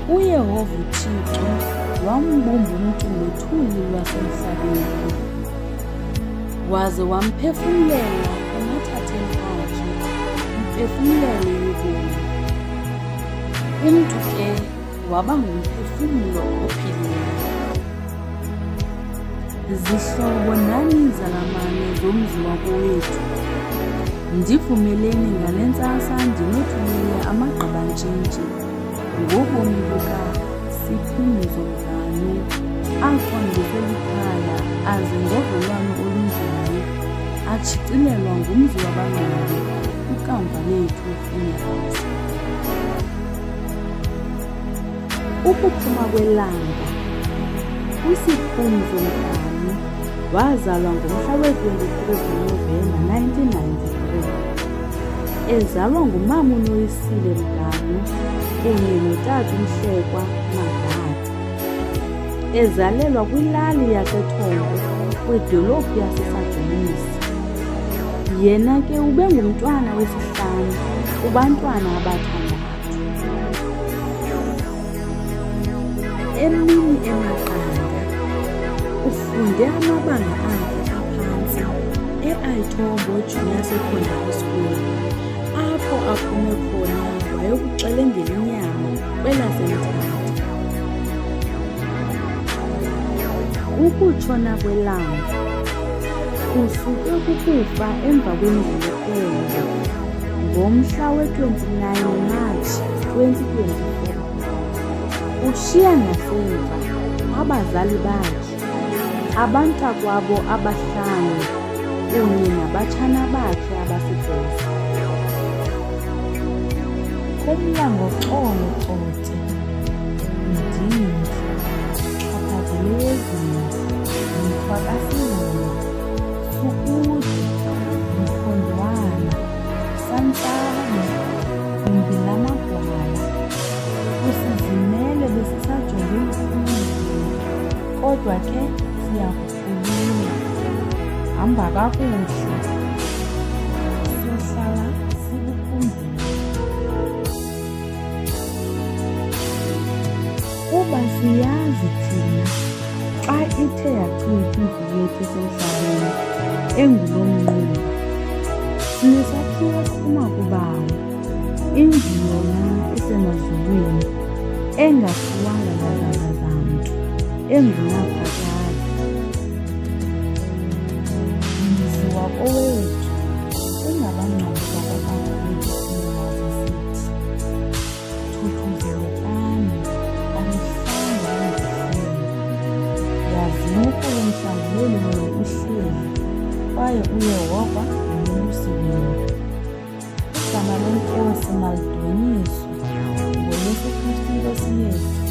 UYehova uThixo wambumba umntu ngothuli lwasemhlabeni, waze wamphefumlela emathatheni akhe imphefumlelo yobomi. Umntu ke waba ngumphefumlo ophilileyo. Zihlobo nani zalamane zomzi wakowethu, ndivumeleni ngale ntsasa ndinothumela amagqabantshintshi ngobomi bukaSiphunzo Mngani, aqondise likhaya aze ngovelwano olunzulu atshicilelwa ngumzi wabangcwabi ikamva lethu funerals. Ukuphuma kwelanga. uSiphunzo Mngani wazalwa ngomhla we-23 Novemba 1993, ezalwa ngumama uNoyisile Mngani kunye notata uMhlekwa Mangatha, ezalelwa kwilali yaseThongo kwidolophu yaseSadonisa. Yena ke ube ngumntwana wesihlanu kubantwana abathandathu. Emini emaqanda ufunde amabanga akhe aphantsi eAitombo Junior Secondary School, apho aphume khona wayokuxelengela inyama kwelaseMthatha. Ukutshona kwelanga. Usuke kukufa emva kwemvukelo ngomhla we-29 Matshi 2024. Ushiya ngasemva abazali bakhe, abantakwabo abahlanu kunye nabatshana bakhe abasibhozo. Kumlambo Xolo Xotse, Mdindi, Xhaphazelezi, Mthwakasile, Sukude, Mkhondwana, Santsane, Mbilamagwala, usizimele besisajonge imfundo, kodwa ke siyakukhulula. Hamba kakuhle, siyohlala sikukhumbule. Kuba siyazi thina xa ithe yachitha impilo yethu esemhlabeni engulomnqulu, sinesakhiwo esiphuma kubawo, indlu yona esemazulwini, engakhiwanga ngezandla zamntu, engunaphakade. Mzi wakowethu, ungabangcwabi bakababa bethu sinyakaze sithi, thuthuzelekani, alihlanga ezihlweni. Yazimukho lomhlanguleli wenu uhleli, kwaye uYehova ngumlusi wenu. Igama leNkosi malidunyiswe, ngoYesu Kristu Nkosi yethu.